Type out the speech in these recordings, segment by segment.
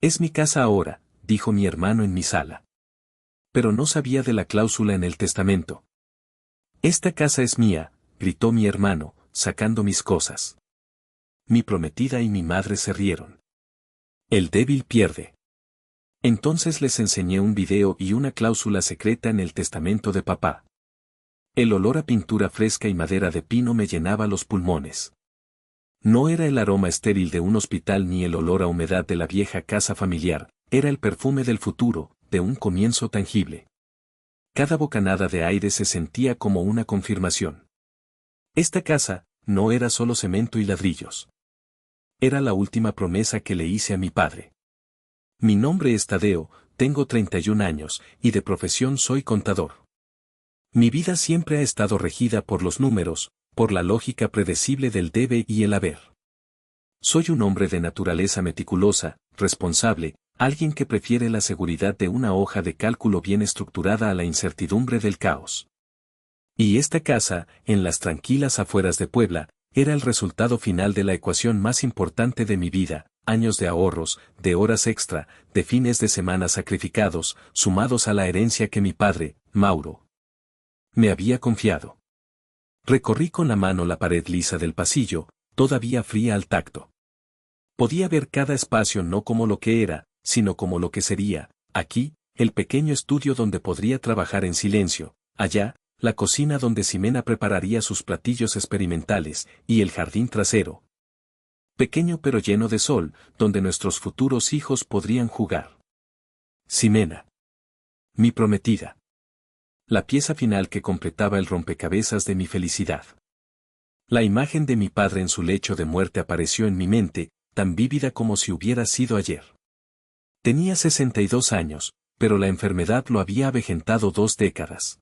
Es mi casa ahora, dijo mi hermano en mi sala. Pero no sabía de la cláusula en el testamento. Esta casa es mía, gritó mi hermano, sacando mis cosas. Mi prometida y mi madre se rieron. El débil pierde. Entonces les enseñé un video y una cláusula secreta en el testamento de papá. El olor a pintura fresca y madera de pino me llenaba los pulmones. No era el aroma estéril de un hospital ni el olor a humedad de la vieja casa familiar, era el perfume del futuro, de un comienzo tangible. Cada bocanada de aire se sentía como una confirmación. Esta casa, no era solo cemento y ladrillos. Era la última promesa que le hice a mi padre. Mi nombre es Tadeo, tengo 31 años, y de profesión soy contador. Mi vida siempre ha estado regida por los números, por la lógica predecible del debe y el haber. Soy un hombre de naturaleza meticulosa, responsable, alguien que prefiere la seguridad de una hoja de cálculo bien estructurada a la incertidumbre del caos. Y esta casa, en las tranquilas afueras de Puebla, era el resultado final de la ecuación más importante de mi vida, años de ahorros, de horas extra, de fines de semana sacrificados, sumados a la herencia que mi padre, Mauro, me había confiado. Recorrí con la mano la pared lisa del pasillo, todavía fría al tacto. Podía ver cada espacio no como lo que era, sino como lo que sería, aquí, el pequeño estudio donde podría trabajar en silencio, allá, la cocina donde Ximena prepararía sus platillos experimentales, y el jardín trasero. Pequeño pero lleno de sol, donde nuestros futuros hijos podrían jugar. Ximena. Mi prometida. La pieza final que completaba el rompecabezas de mi felicidad. La imagen de mi padre en su lecho de muerte apareció en mi mente, tan vívida como si hubiera sido ayer. Tenía 62 años, pero la enfermedad lo había avejentado 2 décadas.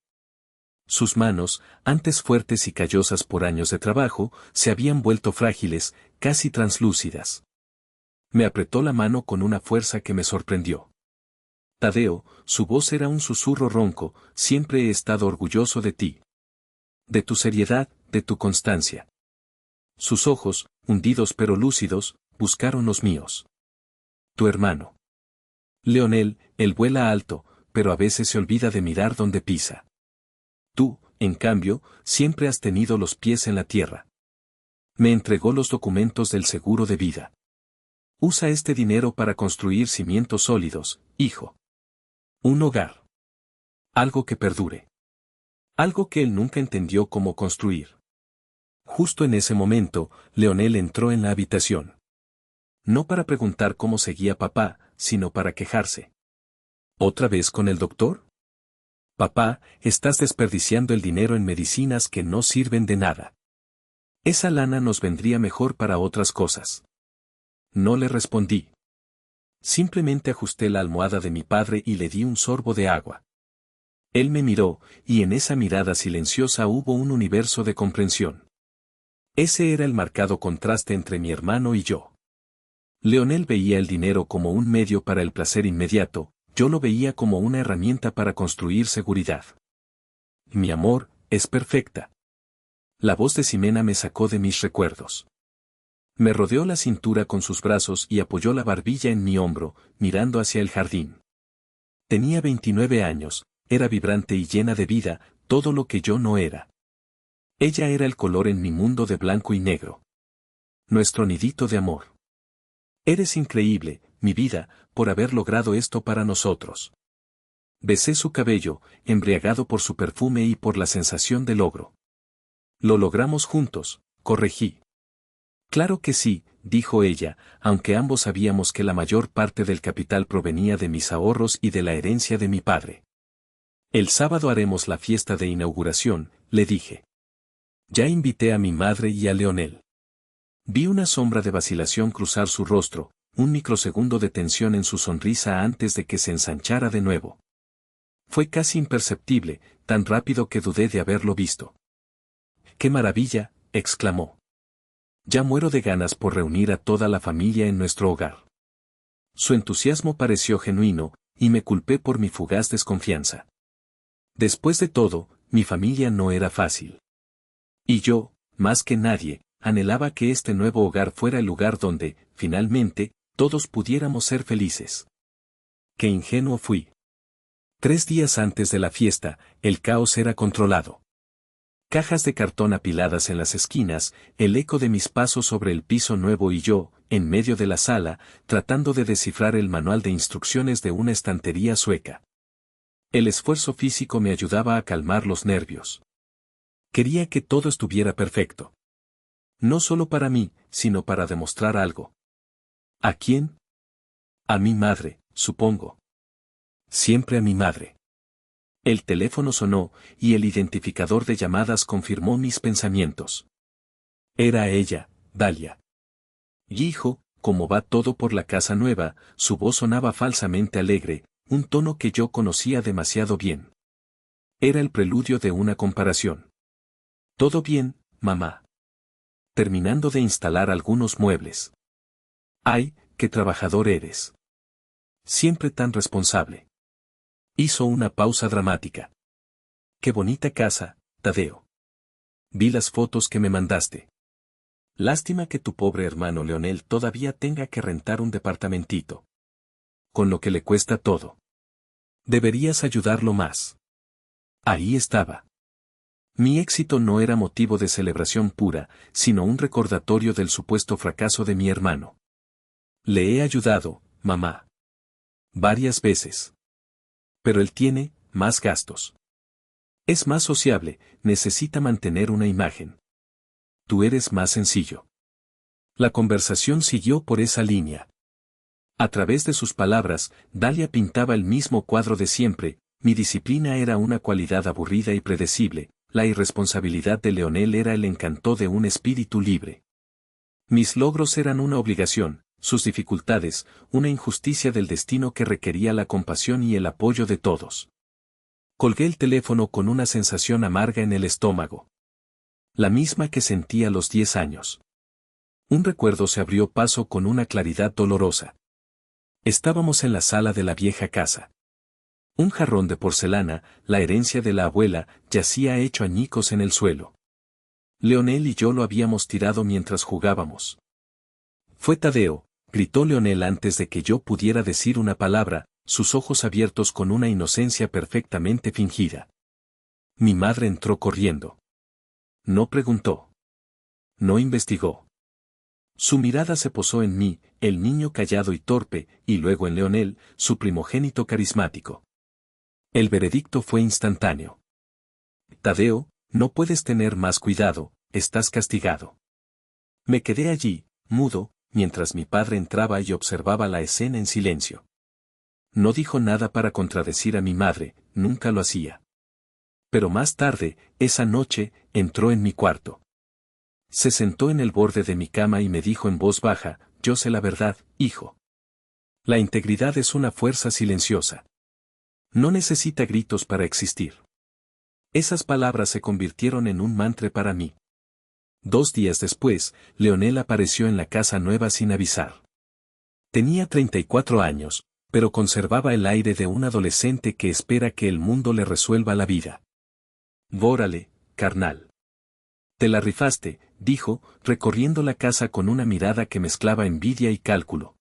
Sus manos, antes fuertes y callosas por años de trabajo, se habían vuelto frágiles, casi translúcidas. Me apretó la mano con una fuerza que me sorprendió. Tadeo, su voz era un susurro ronco, siempre he estado orgulloso de ti. De tu seriedad, de tu constancia. Sus ojos, hundidos pero lúcidos, buscaron los míos. Tu hermano. Leonel, él vuela alto, pero a veces se olvida de mirar donde pisa. Tú, en cambio, siempre has tenido los pies en la tierra. Me entregó los documentos del seguro de vida. Usa este dinero para construir cimientos sólidos, hijo. Un hogar. Algo que perdure. Algo que él nunca entendió cómo construir. Justo en ese momento, Leonel entró en la habitación. No para preguntar cómo seguía papá, sino para quejarse. ¿Otra vez con el doctor? Papá, estás desperdiciando el dinero en medicinas que no sirven de nada. Esa lana nos vendría mejor para otras cosas. No le respondí. Simplemente ajusté la almohada de mi padre y le di un sorbo de agua. Él me miró, y en esa mirada silenciosa hubo un universo de comprensión. Ese era el marcado contraste entre mi hermano y yo. Leonel veía el dinero como un medio para el placer inmediato, yo lo veía como una herramienta para construir seguridad. Mi amor, es perfecta. La voz de Ximena me sacó de mis recuerdos. Me rodeó la cintura con sus brazos y apoyó la barbilla en mi hombro, mirando hacia el jardín. Tenía 29 años, era vibrante y llena de vida, todo lo que yo no era. Ella era el color en mi mundo de blanco y negro. Nuestro nidito de amor. Eres increíble, mi vida, por haber logrado esto para nosotros. Besé su cabello, embriagado por su perfume y por la sensación de logro. Lo logramos juntos, corregí. Claro que sí, dijo ella, aunque ambos sabíamos que la mayor parte del capital provenía de mis ahorros y de la herencia de mi padre. El sábado haremos la fiesta de inauguración, le dije. Ya invité a mi madre y a Leonel. Vi una sombra de vacilación cruzar su rostro, un microsegundo de tensión en su sonrisa antes de que se ensanchara de nuevo. Fue casi imperceptible, tan rápido que dudé de haberlo visto. ¡Qué maravilla!, exclamó. Ya muero de ganas por reunir a toda la familia en nuestro hogar. Su entusiasmo pareció genuino, y me culpé por mi fugaz desconfianza. Después de todo, mi familia no era fácil. Y yo, más que nadie, anhelaba que este nuevo hogar fuera el lugar donde, finalmente, todos pudiéramos ser felices. Qué ingenuo fui. 3 días antes de la fiesta, el caos era controlado. Cajas de cartón apiladas en las esquinas, el eco de mis pasos sobre el piso nuevo y yo, en medio de la sala, tratando de descifrar el manual de instrucciones de una estantería sueca. El esfuerzo físico me ayudaba a calmar los nervios. Quería que todo estuviera perfecto. No solo para mí, sino para demostrar algo. ¿A quién? A mi madre, supongo. Siempre a mi madre. El teléfono sonó, y el identificador de llamadas confirmó mis pensamientos. Era ella, Dalia. Hijo, ¿cómo va todo por la casa nueva? Su voz sonaba falsamente alegre, un tono que yo conocía demasiado bien. Era el preludio de una comparación. Todo bien, mamá. Terminando de instalar algunos muebles. Ay, qué trabajador eres. Siempre tan responsable. Hizo una pausa dramática. Qué bonita casa, Tadeo. Vi las fotos que me mandaste. Lástima que tu pobre hermano Leonel todavía tenga que rentar un departamentito. Con lo que le cuesta todo. Deberías ayudarlo más. Ahí estaba. Mi éxito no era motivo de celebración pura, sino un recordatorio del supuesto fracaso de mi hermano. Le he ayudado, mamá. Varias veces. Pero él tiene más gastos. Es más sociable, necesita mantener una imagen. Tú eres más sencillo. La conversación siguió por esa línea. A través de sus palabras, Dalia pintaba el mismo cuadro de siempre: mi disciplina era una cualidad aburrida y predecible, la irresponsabilidad de Leonel era el encanto de un espíritu libre. Mis logros eran una obligación, sus dificultades, una injusticia del destino que requería la compasión y el apoyo de todos. Colgué el teléfono con una sensación amarga en el estómago. La misma que sentí a los 10 años. Un recuerdo se abrió paso con una claridad dolorosa. Estábamos en la sala de la vieja casa. Un jarrón de porcelana, la herencia de la abuela, yacía hecho añicos en el suelo. Leonel y yo lo habíamos tirado mientras jugábamos. Fue Tadeo, gritó Leonel antes de que yo pudiera decir una palabra, sus ojos abiertos con una inocencia perfectamente fingida. Mi madre entró corriendo. No preguntó. No investigó. Su mirada se posó en mí, el niño callado y torpe, y luego en Leonel, su primogénito carismático. El veredicto fue instantáneo. Tadeo, no puedes tener más cuidado, estás castigado. Me quedé allí, mudo, mientras mi padre entraba y observaba la escena en silencio. No dijo nada para contradecir a mi madre, nunca lo hacía. Pero más tarde, esa noche, entró en mi cuarto. Se sentó en el borde de mi cama y me dijo en voz baja: yo sé la verdad, hijo. La integridad es una fuerza silenciosa. No necesita gritos para existir. Esas palabras se convirtieron en un mantra para mí. 2 días después, Leonel apareció en la casa nueva sin avisar. Tenía 34 años, pero conservaba el aire de un adolescente que espera que el mundo le resuelva la vida. Bórale, carnal. Te la rifaste, dijo, recorriendo la casa con una mirada que mezclaba envidia y cálculo.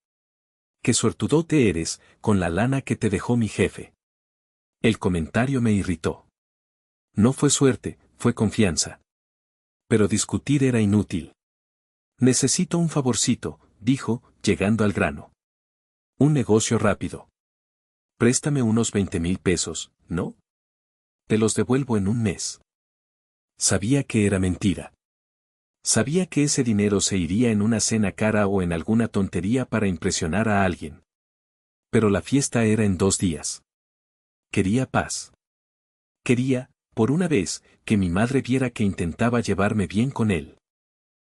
Qué suertudote eres, con la lana que te dejó mi jefe. El comentario me irritó. No fue suerte, fue confianza. Pero discutir era inútil. Necesito un favorcito, dijo, llegando al grano. Un negocio rápido. Préstame unos 20,000 pesos, ¿no? Te los devuelvo en un mes. Sabía que era mentira. Sabía que ese dinero se iría en una cena cara o en alguna tontería para impresionar a alguien. Pero la fiesta era en 2 días. Quería paz. Quería, por una vez, que mi madre viera que intentaba llevarme bien con él.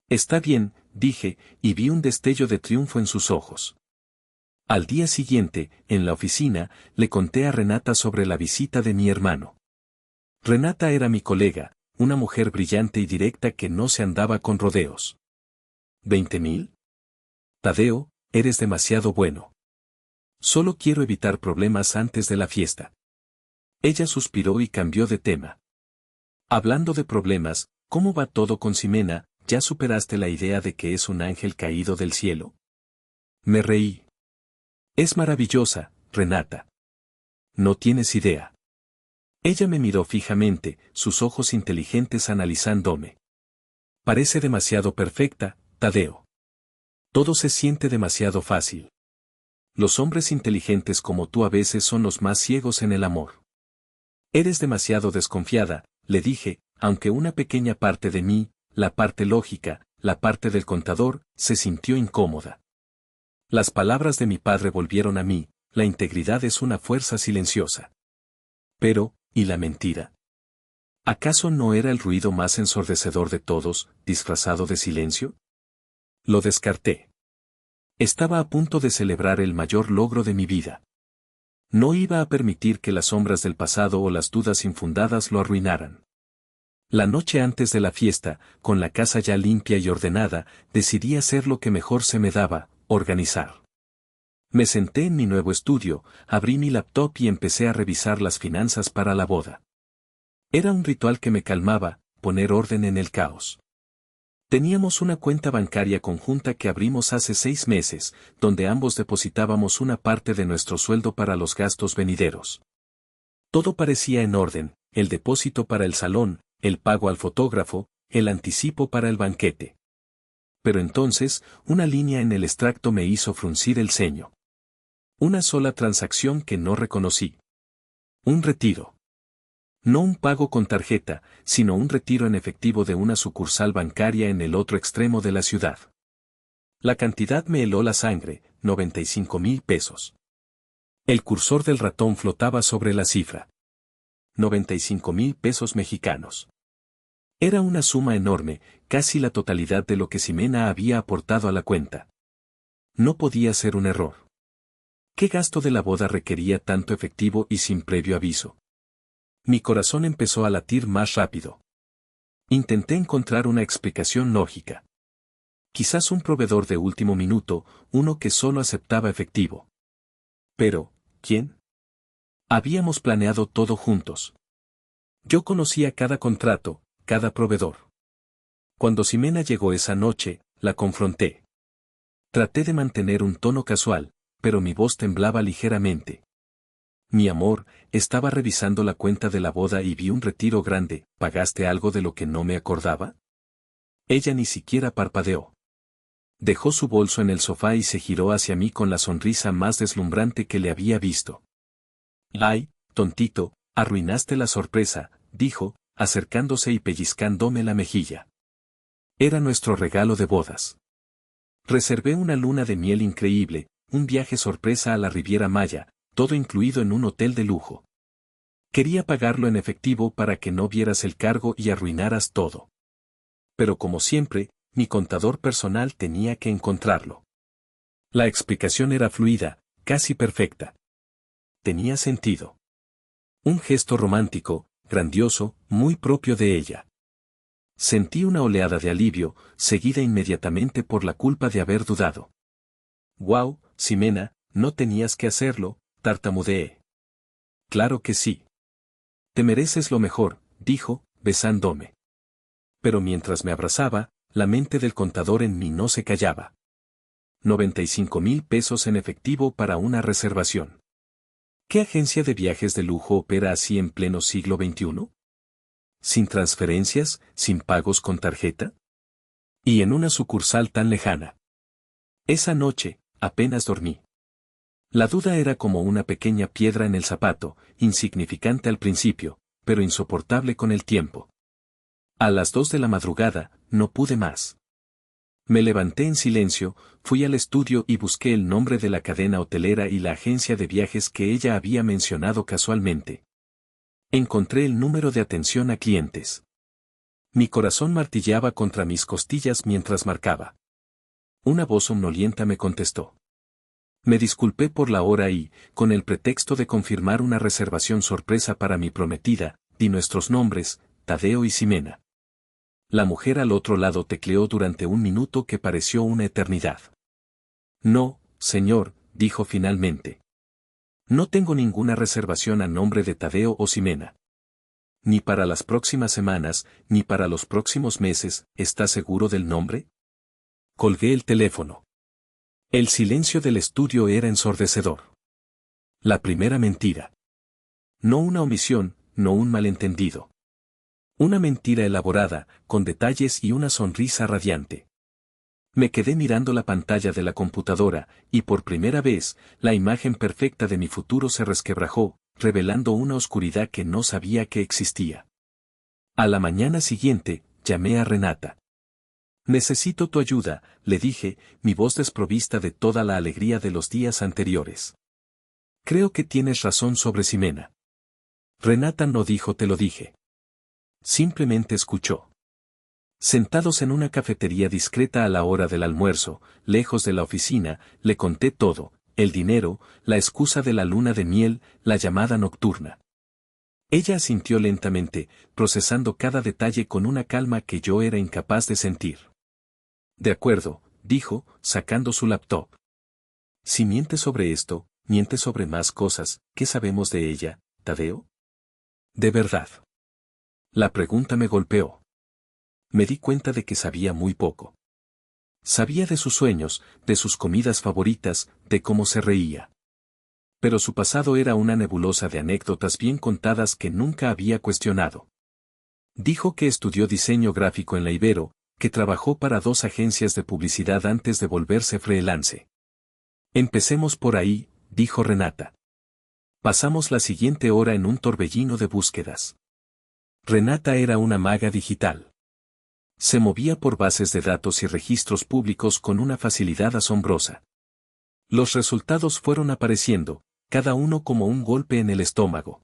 Está bien, dije, y vi un destello de triunfo en sus ojos. Al día siguiente, en la oficina, le conté a Renata sobre la visita de mi hermano. Renata era mi colega, una mujer brillante y directa que no se andaba con rodeos. ¿20,000? Tadeo, eres demasiado bueno. Solo quiero evitar problemas antes de la fiesta. Ella suspiró y cambió de tema. Hablando de problemas, ¿cómo va todo con Ximena? ¿Ya superaste la idea de que es un ángel caído del cielo? Me reí. Es maravillosa, Renata. No tienes idea. Ella me miró fijamente, sus ojos inteligentes analizándome. Parece demasiado perfecta, Tadeo. Todo se siente demasiado fácil. Los hombres inteligentes como tú a veces son los más ciegos en el amor. Eres demasiado desconfiada, le dije, aunque una pequeña parte de mí, la parte lógica, la parte del contador, se sintió incómoda. Las palabras de mi padre volvieron a mí, la integridad es una fuerza silenciosa. Pero, ¿y la mentira? ¿Acaso no era el ruido más ensordecedor de todos, disfrazado de silencio? Lo descarté. Estaba a punto de celebrar el mayor logro de mi vida. No iba a permitir que las sombras del pasado o las dudas infundadas lo arruinaran. La noche antes de la fiesta, con la casa ya limpia y ordenada, decidí hacer lo que mejor se me daba, organizar. Me senté en mi nuevo estudio, abrí mi laptop y empecé a revisar las finanzas para la boda. Era un ritual que me calmaba, poner orden en el caos. Teníamos una cuenta bancaria conjunta que abrimos hace 6 meses, donde ambos depositábamos una parte de nuestro sueldo para los gastos venideros. Todo parecía en orden, el depósito para el salón, el pago al fotógrafo, el anticipo para el banquete. Pero entonces, una línea en el extracto me hizo fruncir el ceño. Una sola transacción que no reconocí. Un retiro. No un pago con tarjeta, sino un retiro en efectivo de una sucursal bancaria en el otro extremo de la ciudad. La cantidad me heló la sangre, 95,000 pesos. El cursor del ratón flotaba sobre la cifra. 95,000 pesos mexicanos. Era una suma enorme, casi la totalidad de lo que Ximena había aportado a la cuenta. No podía ser un error. ¿Qué gasto de la boda requería tanto efectivo y sin previo aviso? Mi corazón empezó a latir más rápido. Intenté encontrar una explicación lógica. Quizás un proveedor de último minuto, uno que solo aceptaba efectivo. Pero, ¿quién? Habíamos planeado todo juntos. Yo conocía cada contrato, cada proveedor. Cuando Ximena llegó esa noche, la confronté. Traté de mantener un tono casual, pero mi voz temblaba ligeramente. Mi amor, estaba revisando la cuenta de la boda y vi un retiro grande, ¿pagaste algo de lo que no me acordaba? Ella ni siquiera parpadeó. Dejó su bolso en el sofá y se giró hacia mí con la sonrisa más deslumbrante que le había visto. Ay, tontito, arruinaste la sorpresa, dijo, acercándose y pellizcándome la mejilla. Era nuestro regalo de bodas. Reservé una luna de miel increíble, un viaje sorpresa a la Riviera Maya, todo incluido en un hotel de lujo. Quería pagarlo en efectivo para que no vieras el cargo y arruinaras todo. Pero como siempre, mi contador personal tenía que encontrarlo. La explicación era fluida, casi perfecta. Tenía sentido. Un gesto romántico, grandioso, muy propio de ella. Sentí una oleada de alivio, seguida inmediatamente por la culpa de haber dudado. «Guau, Ximena, no tenías que hacerlo», tartamudeé. «Claro que sí. Te mereces lo mejor», dijo, besándome. Pero mientras me abrazaba, la mente del contador en mí no se callaba. 95,000 pesos en efectivo para una reservación. ¿Qué agencia de viajes de lujo opera así en pleno siglo XXI? ¿Sin transferencias, sin pagos con tarjeta? Y en una sucursal tan lejana. Esa noche, apenas dormí. La duda era como una pequeña piedra en el zapato, insignificante al principio, pero insoportable con el tiempo. A las 2 de la madrugada, no pude más. Me levanté en silencio, fui al estudio y busqué el nombre de la cadena hotelera y la agencia de viajes que ella había mencionado casualmente. Encontré el número de atención a clientes. Mi corazón martilleaba contra mis costillas mientras marcaba. Una voz somnolienta me contestó. Me disculpé por la hora y, con el pretexto de confirmar una reservación sorpresa para mi prometida, di nuestros nombres, Tadeo y Ximena. La mujer al otro lado tecleó durante un minuto que pareció una eternidad. No, señor, dijo finalmente. No tengo ninguna reservación a nombre de Tadeo o Ximena. Ni para las próximas semanas, ni para los próximos meses, ¿está seguro del nombre? Colgué el teléfono. El silencio del estudio era ensordecedor. La primera mentira. No una omisión, no un malentendido. Una mentira elaborada, con detalles y una sonrisa radiante. Me quedé mirando la pantalla de la computadora, y por primera vez, la imagen perfecta de mi futuro se resquebrajó, revelando una oscuridad que no sabía que existía. A la mañana siguiente, llamé a Renata. Necesito tu ayuda, le dije, mi voz desprovista de toda la alegría de los días anteriores. Creo que tienes razón sobre Ximena. Renata no dijo te lo dije. Simplemente escuchó. Sentados en una cafetería discreta a la hora del almuerzo, lejos de la oficina, le conté todo, el dinero, la excusa de la luna de miel, la llamada nocturna. Ella asintió lentamente, procesando cada detalle con una calma que yo era incapaz de sentir. De acuerdo, dijo, sacando su laptop. Si miente sobre esto, miente sobre más cosas, ¿qué sabemos de ella, Tadeo? De verdad. La pregunta me golpeó. Me di cuenta de que sabía muy poco. Sabía de sus sueños, de sus comidas favoritas, de cómo se reía. Pero su pasado era una nebulosa de anécdotas bien contadas que nunca había cuestionado. Dijo que estudió diseño gráfico en la Ibero, que trabajó para 2 agencias de publicidad antes de volverse freelance. Empecemos por ahí, dijo Renata. Pasamos la siguiente hora en un torbellino de búsquedas. Renata era una maga digital. Se movía por bases de datos y registros públicos con una facilidad asombrosa. Los resultados fueron apareciendo, cada uno como un golpe en el estómago.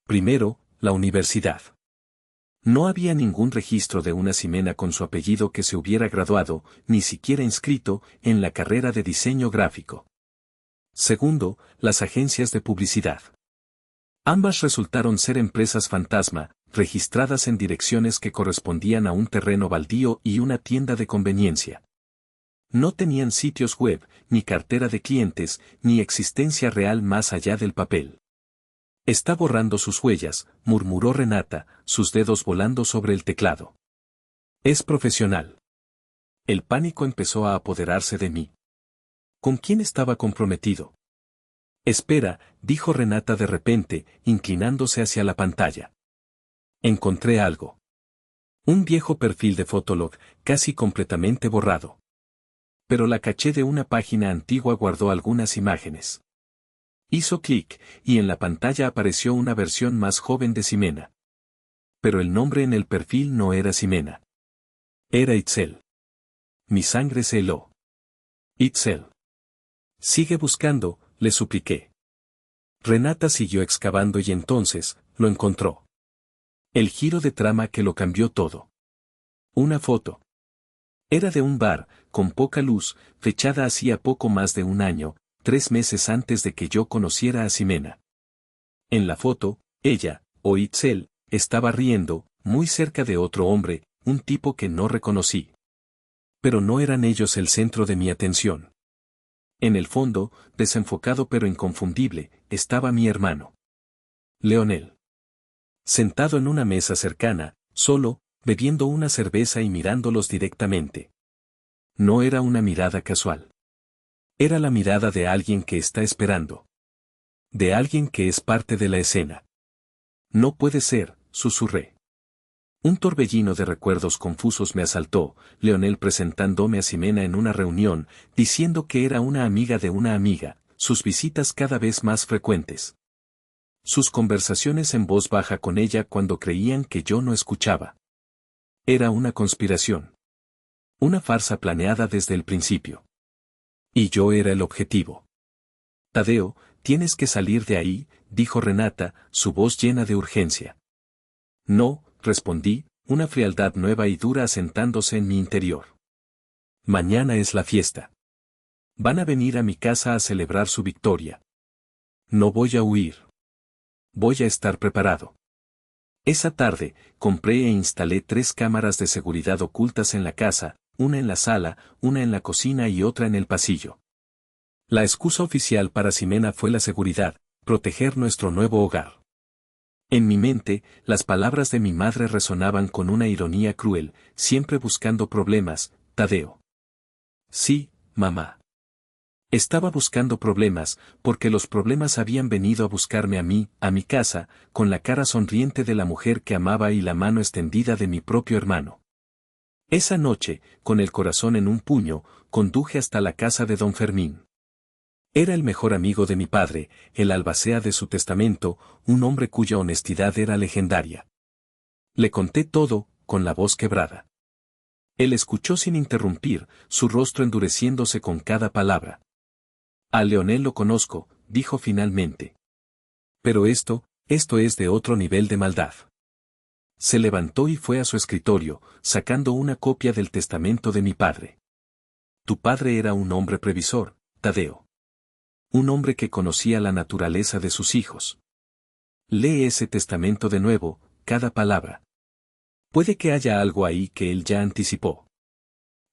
Primero, la universidad. No había ningún registro de una Ximena con su apellido que se hubiera graduado, ni siquiera inscrito, en la carrera de diseño gráfico. Segundo, las agencias de publicidad. Ambas resultaron ser empresas fantasma, registradas en direcciones que correspondían a un terreno baldío y una tienda de conveniencia. No tenían sitios web, ni cartera de clientes, ni existencia real más allá del papel. Está borrando sus huellas, murmuró Renata, sus dedos volando sobre el teclado. Es profesional. El pánico empezó a apoderarse de mí. ¿Con quién estaba comprometido? Espera, dijo Renata de repente, inclinándose hacia la pantalla. Encontré algo. Un viejo perfil de Fotolog, casi completamente borrado. Pero la caché de una página antigua guardó algunas imágenes. Hizo clic, y en la pantalla apareció una versión más joven de Ximena. Pero el nombre en el perfil no era Ximena. Era Itzel. Mi sangre se heló. Itzel. Sigue buscando, le supliqué. Renata siguió excavando y entonces, lo encontró. El giro de trama que lo cambió todo. Una foto. Era de un bar, con poca luz, fechada hacía poco más de un año, 3 meses antes de que yo conociera a Ximena. En la foto, ella, o Itzel, estaba riendo, muy cerca de otro hombre, un tipo que no reconocí. Pero no eran ellos el centro de mi atención. En el fondo, desenfocado pero inconfundible, estaba mi hermano. Leonel. Sentado en una mesa cercana, solo, bebiendo una cerveza y mirándolos directamente. No era una mirada casual. Era la mirada de alguien que está esperando. De alguien que es parte de la escena. No puede ser, susurré. Un torbellino de recuerdos confusos me asaltó, Leonel presentándome a Ximena en una reunión, diciendo que era una amiga de una amiga, sus visitas cada vez más frecuentes. Sus conversaciones en voz baja con ella cuando creían que yo no escuchaba. Era una conspiración. Una farsa planeada desde el principio. Y yo era el objetivo. Tadeo, tienes que salir de ahí, dijo Renata, su voz llena de urgencia. No, respondí, una frialdad nueva y dura asentándose en mi interior. Mañana es la fiesta. Van a venir a mi casa a celebrar su victoria. No voy a huir. Voy a estar preparado. Esa tarde, compré e instalé 3 cámaras de seguridad ocultas en la casa, una en la sala, una en la cocina y otra en el pasillo. La excusa oficial para Ximena fue la seguridad, proteger nuestro nuevo hogar. En mi mente, las palabras de mi madre resonaban con una ironía cruel, siempre buscando problemas, Tadeo. Sí, mamá. Estaba buscando problemas, porque los problemas habían venido a buscarme a mí, a mi casa, con la cara sonriente de la mujer que amaba y la mano extendida de mi propio hermano. Esa noche, con el corazón en un puño, conduje hasta la casa de don Fermín. Era el mejor amigo de mi padre, el albacea de su testamento, un hombre cuya honestidad era legendaria. Le conté todo, con la voz quebrada. Él escuchó sin interrumpir, su rostro endureciéndose con cada palabra. A Leonel lo conozco, dijo finalmente. Pero esto es de otro nivel de maldad. Se levantó y fue a su escritorio, sacando una copia del testamento de mi padre. Tu padre era un hombre previsor, Tadeo. Un hombre que conocía la naturaleza de sus hijos. Lee ese testamento de nuevo, cada palabra. Puede que haya algo ahí que él ya anticipó.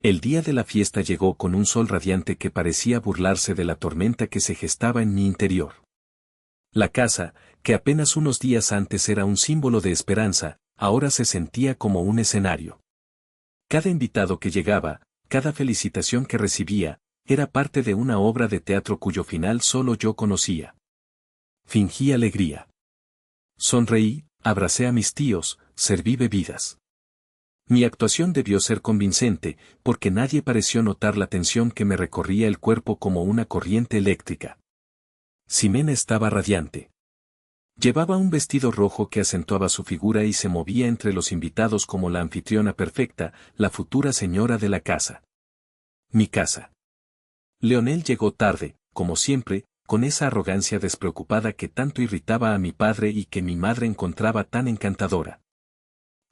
El día de la fiesta llegó con un sol radiante que parecía burlarse de la tormenta que se gestaba en mi interior. La casa, que apenas unos días antes era un símbolo de esperanza, ahora se sentía como un escenario. Cada invitado que llegaba, cada felicitación que recibía, era parte de una obra de teatro cuyo final solo yo conocía. Fingí alegría. Sonreí, abracé a mis tíos, serví bebidas. Mi actuación debió ser convincente, porque nadie pareció notar la tensión que me recorría el cuerpo como una corriente eléctrica. Ximena estaba radiante. Llevaba un vestido rojo que acentuaba su figura y se movía entre los invitados como la anfitriona perfecta, la futura señora de la casa. Mi casa. Leonel llegó tarde, como siempre, con esa arrogancia despreocupada que tanto irritaba a mi padre y que mi madre encontraba tan encantadora.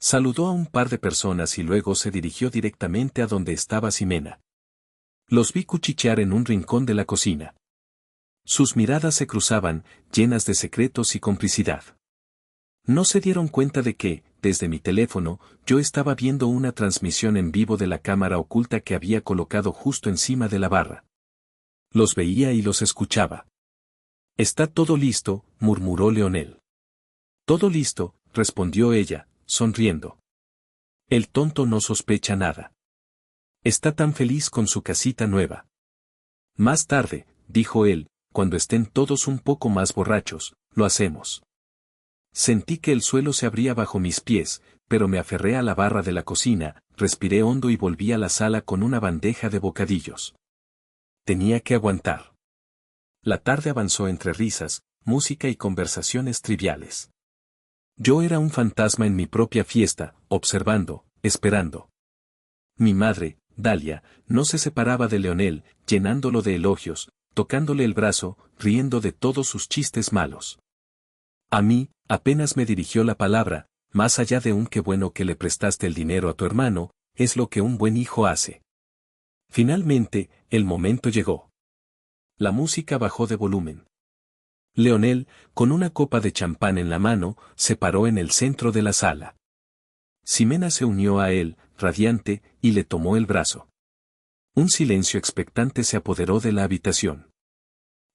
Saludó a un par de personas y luego se dirigió directamente a donde estaba Ximena. Los vi cuchichear en un rincón de la cocina. Sus miradas se cruzaban, llenas de secretos y complicidad. No se dieron cuenta de que, desde mi teléfono, yo estaba viendo una transmisión en vivo de la cámara oculta que había colocado justo encima de la barra. Los veía y los escuchaba. Está todo listo, murmuró Leonel. Todo listo, respondió ella, sonriendo. El tonto no sospecha nada. Está tan feliz con su casita nueva. Más tarde, dijo él, cuando estén todos un poco más borrachos, lo hacemos. Sentí que el suelo se abría bajo mis pies, pero me aferré a la barra de la cocina, respiré hondo y volví a la sala con una bandeja de bocadillos. Tenía que aguantar. La tarde avanzó entre risas, música y conversaciones triviales. Yo era un fantasma en mi propia fiesta, observando, esperando. Mi madre, Dalia, no se separaba de Leonel, llenándolo de elogios, tocándole el brazo, riendo de todos sus chistes malos. A mí, apenas me dirigió la palabra, más allá de un qué bueno que le prestaste el dinero a tu hermano, es lo que un buen hijo hace. Finalmente, el momento llegó. La música bajó de volumen. Leonel, con una copa de champán en la mano, se paró en el centro de la sala. Ximena se unió a él, radiante, y le tomó el brazo. Un silencio expectante se apoderó de la habitación.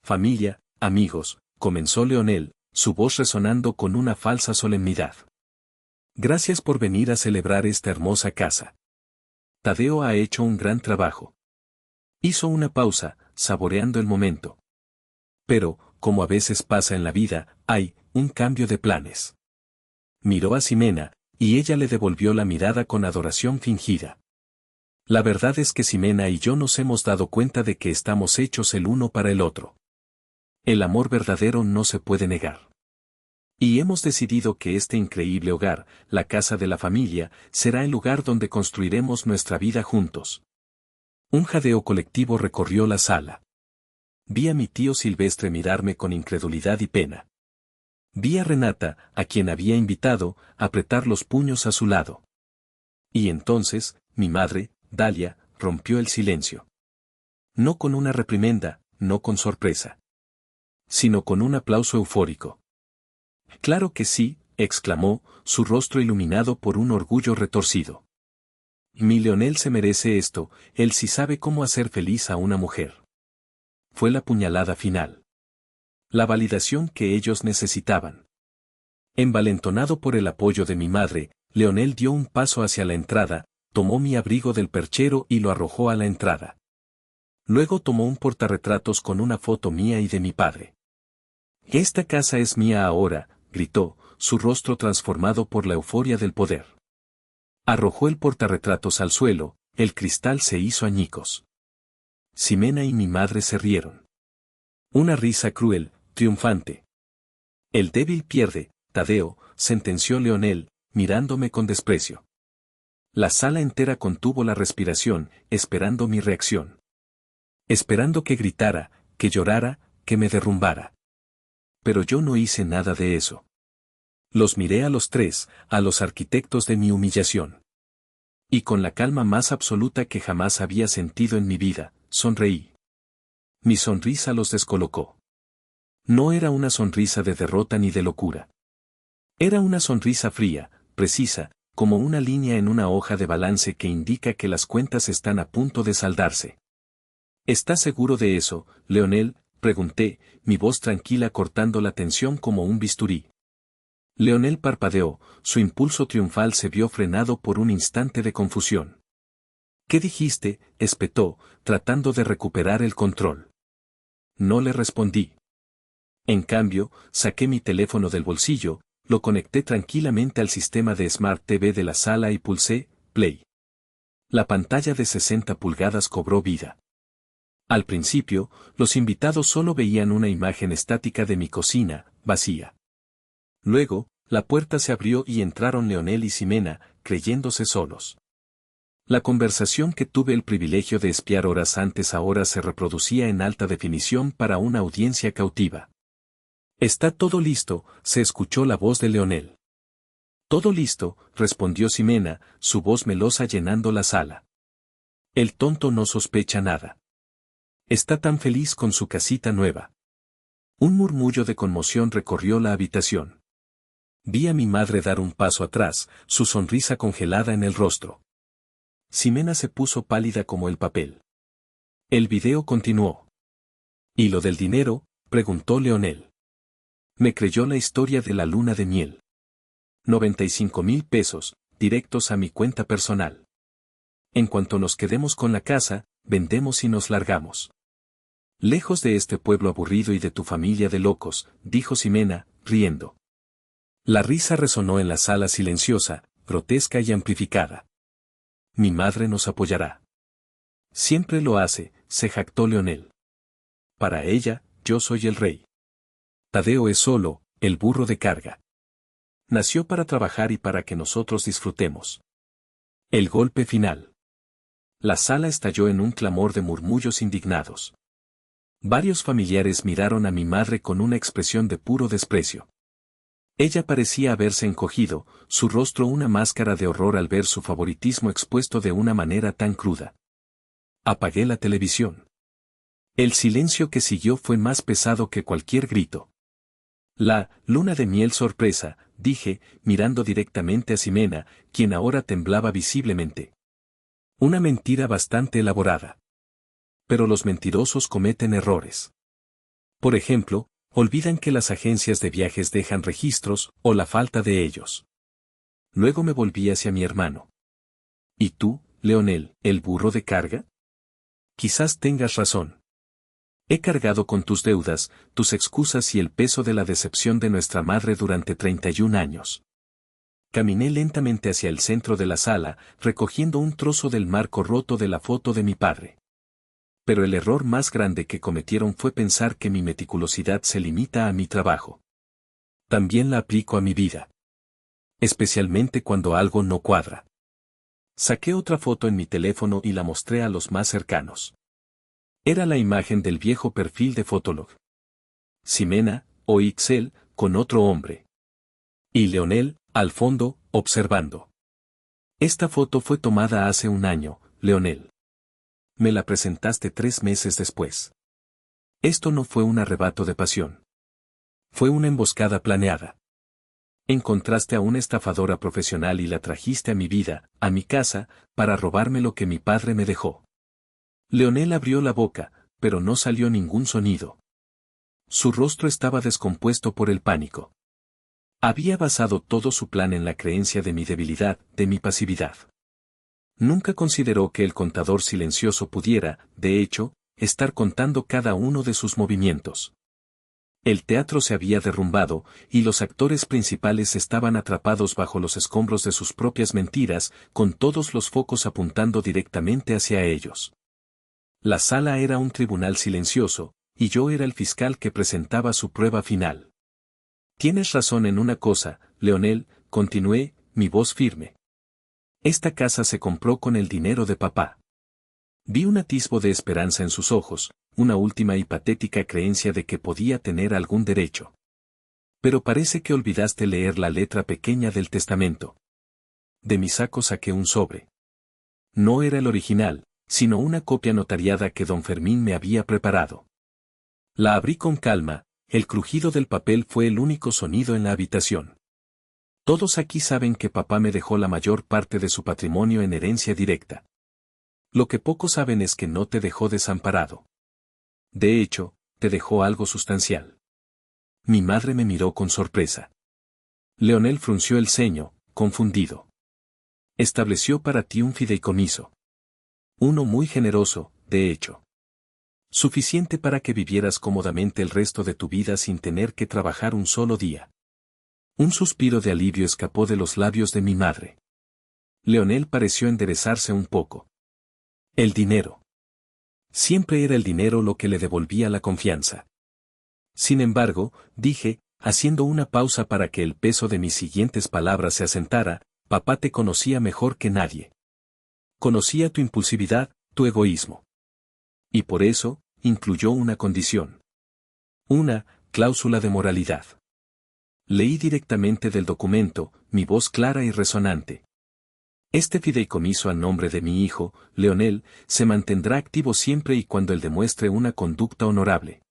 Familia, amigos, comenzó Leonel, su voz resonando con una falsa solemnidad. Gracias por venir a celebrar esta hermosa casa. Tadeo ha hecho un gran trabajo. Hizo una pausa, saboreando el momento. Pero, como a veces pasa en la vida, hay un cambio de planes. Miró a Ximena, y ella le devolvió la mirada con adoración fingida. La verdad es que Ximena y yo nos hemos dado cuenta de que estamos hechos el uno para el otro. El amor verdadero no se puede negar. Y hemos decidido que este increíble hogar, la casa de la familia, será el lugar donde construiremos nuestra vida juntos. Un jadeo colectivo recorrió la sala. Vi a mi tío Silvestre mirarme con incredulidad y pena. Vi a Renata, a quien había invitado, apretar los puños a su lado. Y entonces, mi madre, Dalia, rompió el silencio. No con una reprimenda, no con sorpresa, sino con un aplauso eufórico. Claro que sí, exclamó, su rostro iluminado por un orgullo retorcido. Mi Leonel se merece esto, él sí sabe cómo hacer feliz a una mujer. Fue la puñalada final. La validación que ellos necesitaban. Envalentonado por el apoyo de mi madre, Leonel dio un paso hacia la entrada, tomó mi abrigo del perchero y lo arrojó a la entrada. Luego tomó un portarretratos con una foto mía y de mi padre. «Esta casa es mía ahora», gritó, su rostro transformado por la euforia del poder. Arrojó el portarretratos al suelo, el cristal se hizo añicos. Ximena y mi madre se rieron. Una risa cruel, triunfante. «El débil pierde, Tadeo», sentenció Leonel, mirándome con desprecio. La sala entera contuvo la respiración, esperando mi reacción. Esperando que gritara, que llorara, que me derrumbara. Pero yo no hice nada de eso. Los miré a los tres, a los arquitectos de mi humillación. Y con la calma más absoluta que jamás había sentido en mi vida, sonreí. Mi sonrisa los descolocó. No era una sonrisa de derrota ni de locura. Era una sonrisa fría, precisa, como una línea en una hoja de balance que indica que las cuentas están a punto de saldarse. ¿Estás seguro de eso, Leonel?, pregunté, mi voz tranquila cortando la tensión como un bisturí. Leonel parpadeó, su impulso triunfal se vio frenado por un instante de confusión. «¿Qué dijiste?», espetó, tratando de recuperar el control. No le respondí. En cambio, saqué mi teléfono del bolsillo, lo conecté tranquilamente al sistema de Smart TV de la sala y pulsé play. La pantalla de 60 pulgadas cobró vida. Al principio, los invitados solo veían una imagen estática de mi cocina, vacía. Luego, la puerta se abrió y entraron Leonel y Ximena, creyéndose solos. La conversación que tuve el privilegio de espiar horas antes ahora se reproducía en alta definición para una audiencia cautiva. «Está todo listo», se escuchó la voz de Leonel. «Todo listo», respondió Ximena, su voz melosa llenando la sala. El tonto no sospecha nada. Está tan feliz con su casita nueva. Un murmullo de conmoción recorrió la habitación. Vi a mi madre dar un paso atrás, su sonrisa congelada en el rostro. Ximena se puso pálida como el papel. El video continuó. «¿Y lo del dinero?», preguntó Leonel. Me creyó la historia de la luna de miel. 95,000 pesos, directos a mi cuenta personal. En cuanto nos quedemos con la casa, vendemos y nos largamos. Lejos de este pueblo aburrido y de tu familia de locos, dijo Ximena, riendo. La risa resonó en la sala silenciosa, grotesca y amplificada. Mi madre nos apoyará. Siempre lo hace, se jactó Leonel. Para ella, yo soy el rey. Tadeo es solo, el burro de carga. Nació para trabajar y para que nosotros disfrutemos. El golpe final. La sala estalló en un clamor de murmullos indignados. Varios familiares miraron a mi madre con una expresión de puro desprecio. Ella parecía haberse encogido, su rostro una máscara de horror al ver su favoritismo expuesto de una manera tan cruda. Apagué la televisión. El silencio que siguió fue más pesado que cualquier grito. La luna de miel sorpresa, dije, mirando directamente a Ximena, quien ahora temblaba visiblemente. Una mentira bastante elaborada. Pero los mentirosos cometen errores. Por ejemplo, olvidan que las agencias de viajes dejan registros, o la falta de ellos. Luego me volví hacia mi hermano. ¿Y tú, Leonel, el burro de carga? Quizás tengas razón. He cargado con tus deudas, tus excusas y el peso de la decepción de nuestra madre durante 31 años. Caminé lentamente hacia el centro de la sala, recogiendo un trozo del marco roto de la foto de mi padre. Pero el error más grande que cometieron fue pensar que mi meticulosidad se limita a mi trabajo. También la aplico a mi vida. Especialmente cuando algo no cuadra. Saqué otra foto en mi teléfono y la mostré a los más cercanos. Era la imagen del viejo perfil de Fotolog. Ximena, o Ixel, con otro hombre. Y Leonel, al fondo, observando. Esta foto fue tomada hace un año, Leonel. Me la presentaste 3 meses después. Esto no fue un arrebato de pasión. Fue una emboscada planeada. Encontraste a una estafadora profesional y la trajiste a mi vida, a mi casa, para robarme lo que mi padre me dejó. Leonel abrió la boca, pero no salió ningún sonido. Su rostro estaba descompuesto por el pánico. Había basado todo su plan en la creencia de mi debilidad, de mi pasividad. Nunca consideró que el contador silencioso pudiera, de hecho, estar contando cada uno de sus movimientos. El teatro se había derrumbado, y los actores principales estaban atrapados bajo los escombros de sus propias mentiras, con todos los focos apuntando directamente hacia ellos. La sala era un tribunal silencioso, y yo era el fiscal que presentaba su prueba final. Tienes razón en una cosa, Leonel, continué, mi voz firme. Esta casa se compró con el dinero de papá. Vi un atisbo de esperanza en sus ojos, una última y patética creencia de que podía tener algún derecho. Pero parece que olvidaste leer la letra pequeña del testamento. De mi saco saqué un sobre. No era el original, sino una copia notariada que don Fermín me había preparado. La abrí con calma, el crujido del papel fue el único sonido en la habitación. Todos aquí saben que papá me dejó la mayor parte de su patrimonio en herencia directa. Lo que pocos saben es que no te dejó desamparado. De hecho, te dejó algo sustancial. Mi madre me miró con sorpresa. Leonel frunció el ceño, confundido. Estableció para ti un fideicomiso. Uno muy generoso, de hecho. Suficiente para que vivieras cómodamente el resto de tu vida sin tener que trabajar un solo día. Un suspiro de alivio escapó de los labios de mi madre. Leonel pareció enderezarse un poco. El dinero. Siempre era el dinero lo que le devolvía la confianza. Sin embargo, dije, haciendo una pausa para que el peso de mis siguientes palabras se asentara, papá te conocía mejor que nadie. Conocía tu impulsividad, tu egoísmo. Y por eso, incluyó una condición. Una cláusula de moralidad. Leí directamente del documento, mi voz clara y resonante. Este fideicomiso a nombre de mi hijo, Leonel, se mantendrá activo siempre y cuando él demuestre una conducta honorable.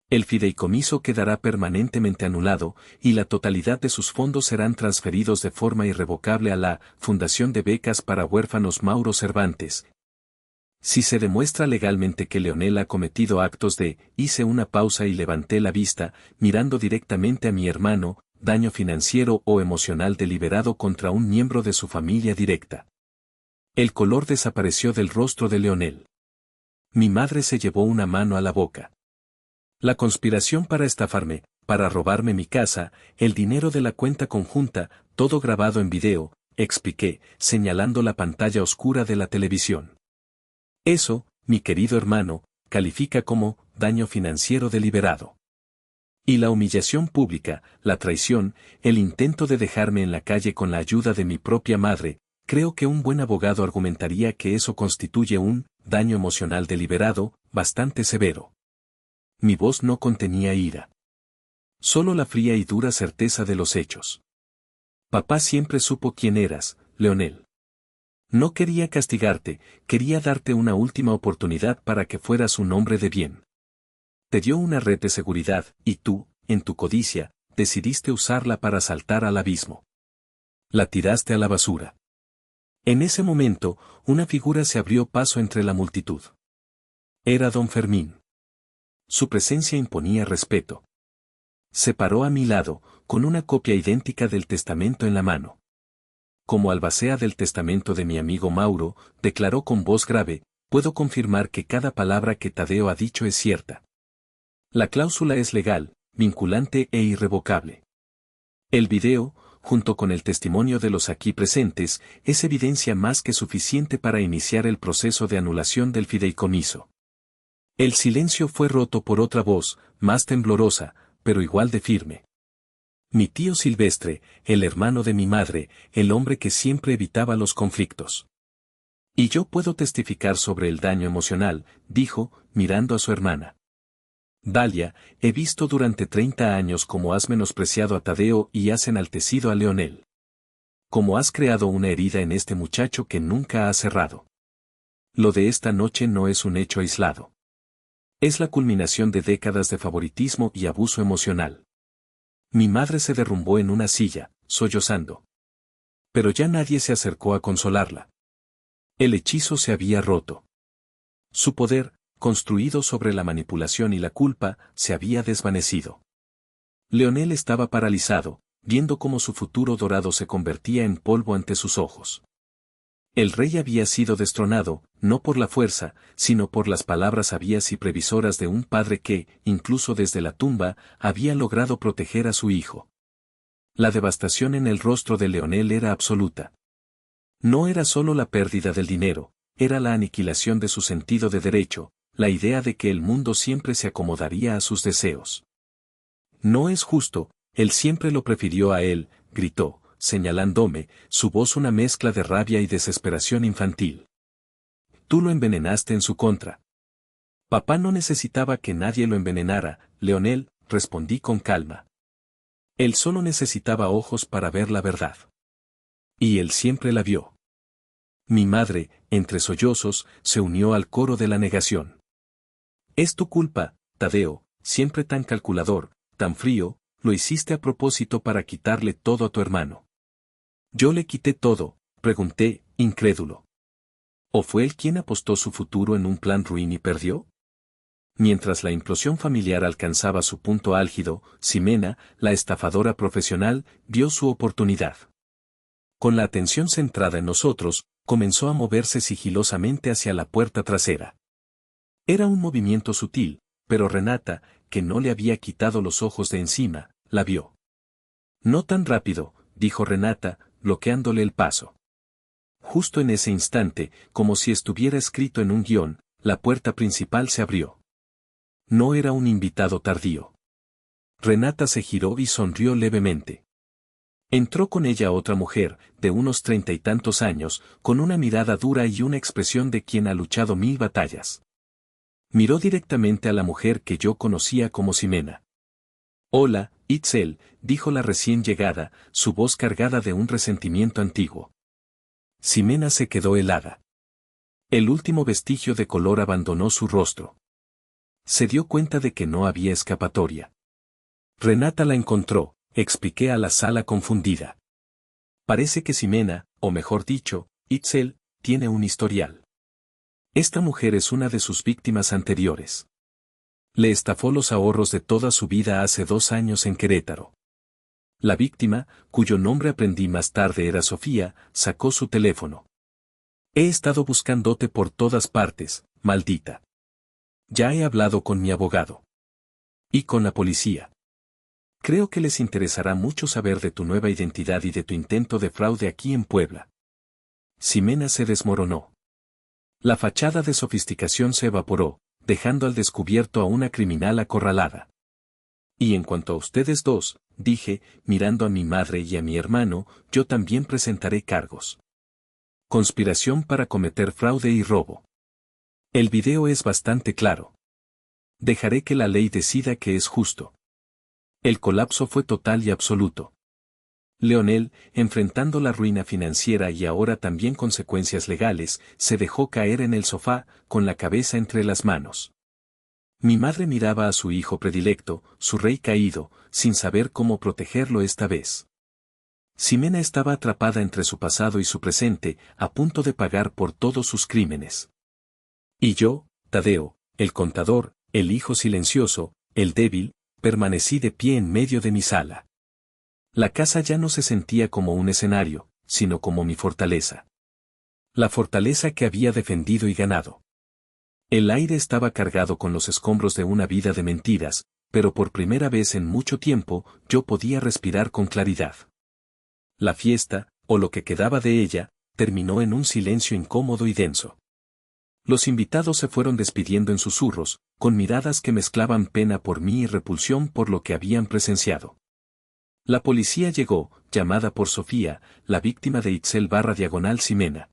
El fideicomiso quedará permanentemente anulado, y la totalidad de sus fondos serán transferidos de forma irrevocable a la Fundación de Becas para Huérfanos Mauro Cervantes. Si se demuestra legalmente que Leonel ha cometido actos de, hice una pausa y levanté la vista, mirando directamente a mi hermano, daño financiero o emocional deliberado contra un miembro de su familia directa. El color desapareció del rostro de Leonel. Mi madre se llevó una mano a la boca. La conspiración para estafarme, para robarme mi casa, el dinero de la cuenta conjunta, todo grabado en video, expliqué, señalando la pantalla oscura de la televisión. Eso, mi querido hermano, califica como daño financiero deliberado. Y la humillación pública, la traición, el intento de dejarme en la calle con la ayuda de mi propia madre, creo que un buen abogado argumentaría que eso constituye un daño emocional deliberado, bastante severo. Mi voz no contenía ira. Solo la fría y dura certeza de los hechos. Papá siempre supo quién eras, Leonel. No quería castigarte, quería darte una última oportunidad para que fueras un hombre de bien. Te dio una red de seguridad, y tú, en tu codicia, decidiste usarla para saltar al abismo. La tiraste a la basura. En ese momento, una figura se abrió paso entre la multitud. Era don Fermín. Su presencia imponía respeto. Se paró a mi lado, con una copia idéntica del testamento en la mano. Como albacea del testamento de mi amigo Mauro, declaró con voz grave, puedo confirmar que cada palabra que Tadeo ha dicho es cierta. La cláusula es legal, vinculante e irrevocable. El video, junto con el testimonio de los aquí presentes, es evidencia más que suficiente para iniciar el proceso de anulación del fideicomiso. El silencio fue roto por otra voz, más temblorosa, pero igual de firme. Mi tío Silvestre, el hermano de mi madre, el hombre que siempre evitaba los conflictos. Y yo puedo testificar sobre el daño emocional, dijo, mirando a su hermana. Dalia, he visto durante 30 años cómo has menospreciado a Tadeo y has enaltecido a Leonel. Cómo has creado una herida en este muchacho que nunca ha cerrado. Lo de esta noche no es un hecho aislado. Es la culminación de décadas de favoritismo y abuso emocional. Mi madre se derrumbó en una silla, sollozando. Pero ya nadie se acercó a consolarla. El hechizo se había roto. Su poder, construido sobre la manipulación y la culpa, se había desvanecido. Leonel estaba paralizado, viendo cómo su futuro dorado se convertía en polvo ante sus ojos. El rey había sido destronado, no por la fuerza, sino por las palabras sabias y previsoras de un padre que, incluso desde la tumba, había logrado proteger a su hijo. La devastación en el rostro de Leonel era absoluta. No era solo la pérdida del dinero, era la aniquilación de su sentido de derecho, la idea de que el mundo siempre se acomodaría a sus deseos. No es justo, él siempre lo prefirió a él, gritó, señalándome, su voz una mezcla de rabia y desesperación infantil. Tú lo envenenaste en su contra. Papá no necesitaba que nadie lo envenenara, Leonel, respondí con calma. Él solo necesitaba ojos para ver la verdad. Y él siempre la vio. Mi madre, entre sollozos, se unió al coro de la negación. Es tu culpa, Tadeo, siempre tan calculador, tan frío, lo hiciste a propósito para quitarle todo a tu hermano. Yo le quité todo, pregunté, incrédulo. ¿O fue él quien apostó su futuro en un plan ruin y perdió? Mientras la implosión familiar alcanzaba su punto álgido, Ximena, la estafadora profesional, vio su oportunidad. Con la atención centrada en nosotros, comenzó a moverse sigilosamente hacia la puerta trasera. Era un movimiento sutil, pero Renata, que no le había quitado los ojos de encima, la vio. No tan rápido, dijo Renata, bloqueándole el paso. Justo en ese instante, como si estuviera escrito en un guión, la puerta principal se abrió. No era un invitado tardío. Renata se giró y sonrió levemente. Entró con ella otra mujer, de unos 30 y tantos años, con una mirada dura y una expresión de quien ha luchado 1000 batallas. Miró directamente a la mujer que yo conocía como Ximena. Hola, Itzel, dijo la recién llegada, su voz cargada de un resentimiento antiguo. Ximena se quedó helada. El último vestigio de color abandonó su rostro. Se dio cuenta de que no había escapatoria. Renata la encontró, expliqué a la sala confundida. Parece que Ximena, o mejor dicho, Itzel, tiene un historial. Esta mujer es una de sus víctimas anteriores. Le estafó los ahorros de toda su vida hace 2 años en Querétaro. La víctima, cuyo nombre aprendí más tarde era Sofía, sacó su teléfono. He estado buscándote por todas partes, maldita. Ya he hablado con mi abogado. Y con la policía. Creo que les interesará mucho saber de tu nueva identidad y de tu intento de fraude aquí en Puebla. Ximena se desmoronó. La fachada de sofisticación se evaporó, dejando al descubierto a una criminal acorralada. Y en cuanto a ustedes dos, dije, mirando a mi madre y a mi hermano, yo también presentaré cargos. Conspiración para cometer fraude y robo. El video es bastante claro. Dejaré que la ley decida que es justo. El colapso fue total y absoluto. Leonel, enfrentando la ruina financiera y ahora también consecuencias legales, se dejó caer en el sofá, con la cabeza entre las manos. Mi madre miraba a su hijo predilecto, su rey caído, sin saber cómo protegerlo esta vez. Ximena estaba atrapada entre su pasado y su presente, a punto de pagar por todos sus crímenes. Y yo, Tadeo, el contador, el hijo silencioso, el débil, permanecí de pie en medio de mi sala. La casa ya no se sentía como un escenario, sino como mi fortaleza. La fortaleza que había defendido y ganado. El aire estaba cargado con los escombros de una vida de mentiras, pero por primera vez en mucho tiempo yo podía respirar con claridad. La fiesta, o lo que quedaba de ella, terminó en un silencio incómodo y denso. Los invitados se fueron despidiendo en susurros, con miradas que mezclaban pena por mí y repulsión por lo que habían presenciado. La policía llegó, llamada por Sofía, la víctima de Itzel/Ximena.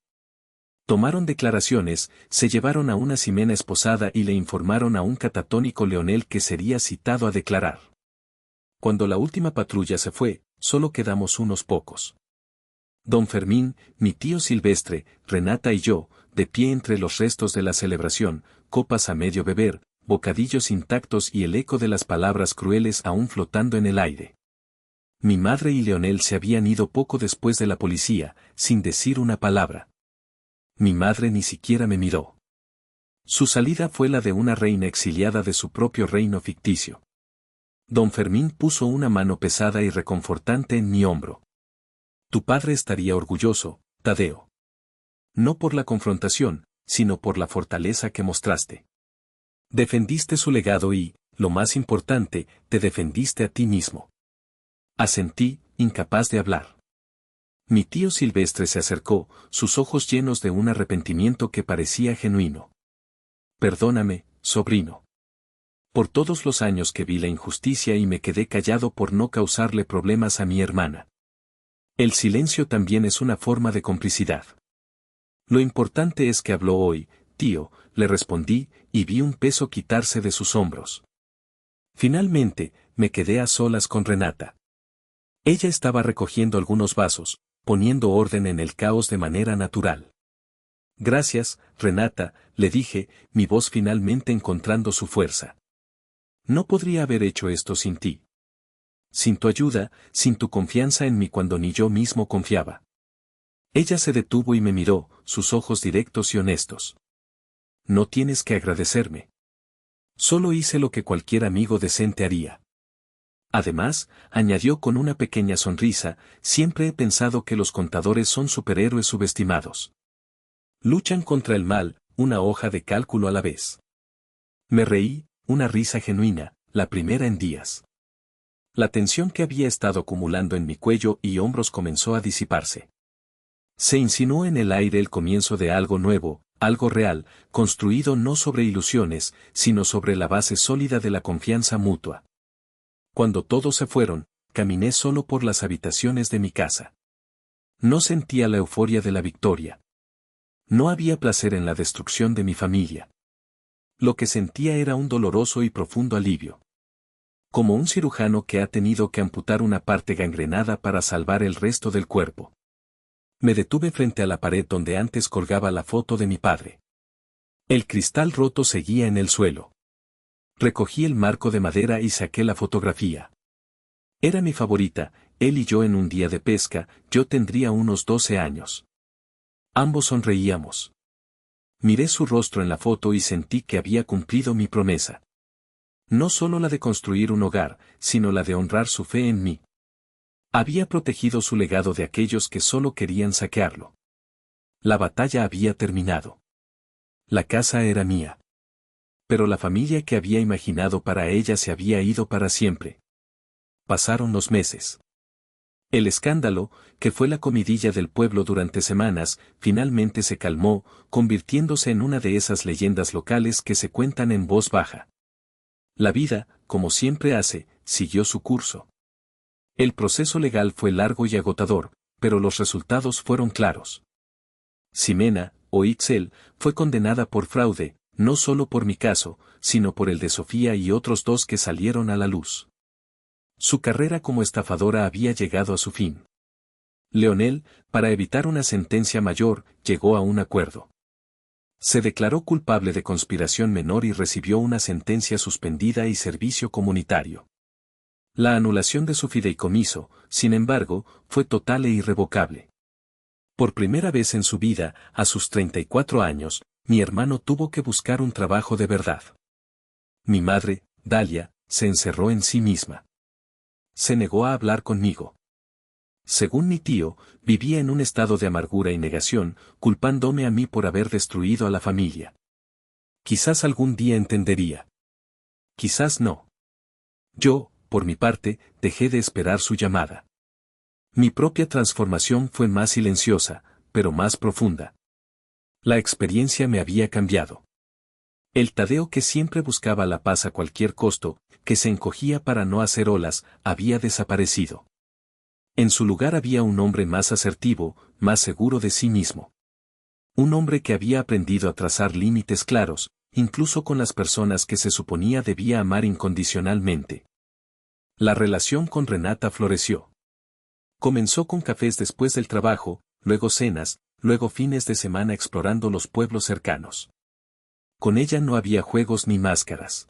Tomaron declaraciones, se llevaron a una Ximena esposada y le informaron a un catatónico Leonel que sería citado a declarar. Cuando la última patrulla se fue, solo quedamos unos pocos. Don Fermín, mi tío Silvestre, Renata y yo, de pie entre los restos de la celebración, copas a medio beber, bocadillos intactos y el eco de las palabras crueles aún flotando en el aire. Mi madre y Leonel se habían ido poco después de la policía, sin decir una palabra. Mi madre ni siquiera me miró. Su salida fue la de una reina exiliada de su propio reino ficticio. Don Fermín puso una mano pesada y reconfortante en mi hombro. Tu padre estaría orgulloso, Tadeo. No por la confrontación, sino por la fortaleza que mostraste. Defendiste su legado y, lo más importante, te defendiste a ti mismo. Asentí, incapaz de hablar. Mi tío Silvestre se acercó, sus ojos llenos de un arrepentimiento que parecía genuino. Perdóname, sobrino. Por todos los años que vi la injusticia y me quedé callado por no causarle problemas a mi hermana. El silencio también es una forma de complicidad. Lo importante es que habló hoy, tío, le respondí, y vi un peso quitarse de sus hombros. Finalmente, me quedé a solas con Renata. Ella estaba recogiendo algunos vasos, poniendo orden en el caos de manera natural. Gracias, Renata, le dije, mi voz finalmente encontrando su fuerza. No podría haber hecho esto sin ti. Sin tu ayuda, sin tu confianza en mí cuando ni yo mismo confiaba. Ella se detuvo y me miró, sus ojos directos y honestos. No tienes que agradecerme. Solo hice lo que cualquier amigo decente haría. Además, añadió con una pequeña sonrisa, siempre he pensado que los contadores son superhéroes subestimados. Luchan contra el mal, una hoja de cálculo a la vez. Me reí, una risa genuina, la primera en días. La tensión que había estado acumulando en mi cuello y hombros comenzó a disiparse. Se insinuó en el aire el comienzo de algo nuevo, algo real, construido no sobre ilusiones, sino sobre la base sólida de la confianza mutua. Cuando todos se fueron, caminé solo por las habitaciones de mi casa. No sentía la euforia de la victoria. No había placer en la destrucción de mi familia. Lo que sentía era un doloroso y profundo alivio. Como un cirujano que ha tenido que amputar una parte gangrenada para salvar el resto del cuerpo. Me detuve frente a la pared donde antes colgaba la foto de mi padre. El cristal roto seguía en el suelo. Recogí el marco de madera y saqué la fotografía. Era mi favorita, él y yo en un día de pesca, yo tendría unos 12 años. Ambos sonreíamos. Miré su rostro en la foto y sentí que había cumplido mi promesa. No solo la de construir un hogar, sino la de honrar su fe en mí. Había protegido su legado de aquellos que solo querían saquearlo. La batalla había terminado. La casa era mía. Pero la familia que había imaginado para ella se había ido para siempre. Pasaron los meses. El escándalo, que fue la comidilla del pueblo durante semanas, finalmente se calmó, convirtiéndose en una de esas leyendas locales que se cuentan en voz baja. La vida, como siempre hace, siguió su curso. El proceso legal fue largo y agotador, pero los resultados fueron claros. Ximena, o Itzel, fue condenada por fraude, no solo por mi caso, sino por el de Sofía y otros dos que salieron a la luz. Su carrera como estafadora había llegado a su fin. Leonel, para evitar una sentencia mayor, llegó a un acuerdo. Se declaró culpable de conspiración menor y recibió una sentencia suspendida y servicio comunitario. La anulación de su fideicomiso, sin embargo, fue total e irrevocable. Por primera vez en su vida, a sus 34 años, mi hermano tuvo que buscar un trabajo de verdad. Mi madre, Dalia, se encerró en sí misma. Se negó a hablar conmigo. Según mi tío, vivía en un estado de amargura y negación, culpándome a mí por haber destruido a la familia. Quizás algún día entendería. Quizás no. Yo, por mi parte, dejé de esperar su llamada. Mi propia transformación fue más silenciosa, pero más profunda. La experiencia me había cambiado. El Tadeo que siempre buscaba la paz a cualquier costo, que se encogía para no hacer olas, había desaparecido. En su lugar había un hombre más asertivo, más seguro de sí mismo. Un hombre que había aprendido a trazar límites claros, incluso con las personas que se suponía debía amar incondicionalmente. La relación con Renata floreció. Comenzó con cafés después del trabajo, luego cenas, luego fines de semana explorando los pueblos cercanos. Con ella no había juegos ni máscaras.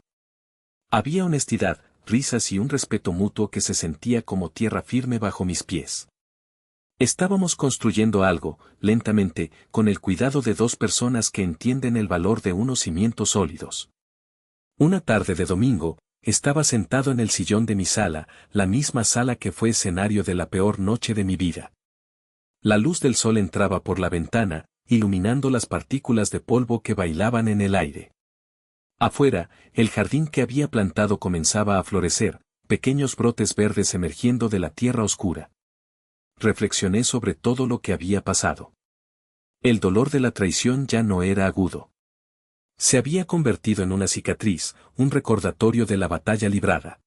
Había honestidad, risas y un respeto mutuo que se sentía como tierra firme bajo mis pies. Estábamos construyendo algo, lentamente, con el cuidado de dos personas que entienden el valor de unos cimientos sólidos. Una tarde de domingo, estaba sentado en el sillón de mi sala, la misma sala que fue escenario de la peor noche de mi vida. La luz del sol entraba por la ventana, iluminando las partículas de polvo que bailaban en el aire. Afuera, el jardín que había plantado comenzaba a florecer, pequeños brotes verdes emergiendo de la tierra oscura. Reflexioné sobre todo lo que había pasado. El dolor de la traición ya no era agudo. Se había convertido en una cicatriz, un recordatorio de la batalla librada.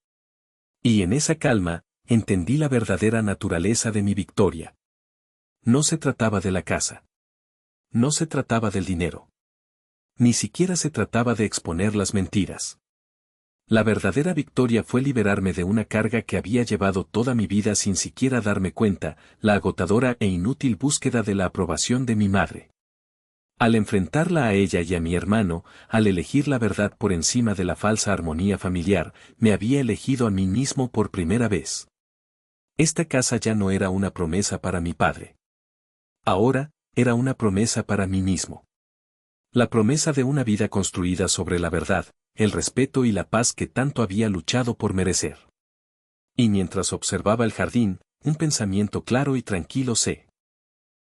Y en esa calma, entendí la verdadera naturaleza de mi victoria. No se trataba de la casa. No se trataba del dinero. Ni siquiera se trataba de exponer las mentiras. La verdadera victoria fue liberarme de una carga que había llevado toda mi vida sin siquiera darme cuenta, la agotadora e inútil búsqueda de la aprobación de mi madre. Al enfrentarla a ella y a mi hermano, al elegir la verdad por encima de la falsa armonía familiar, me había elegido a mí mismo por primera vez. Esta casa ya no era una promesa para mi padre. Ahora, era una promesa para mí mismo. La promesa de una vida construida sobre la verdad, el respeto y la paz que tanto había luchado por merecer. Y mientras observaba el jardín, un pensamiento claro y tranquilo se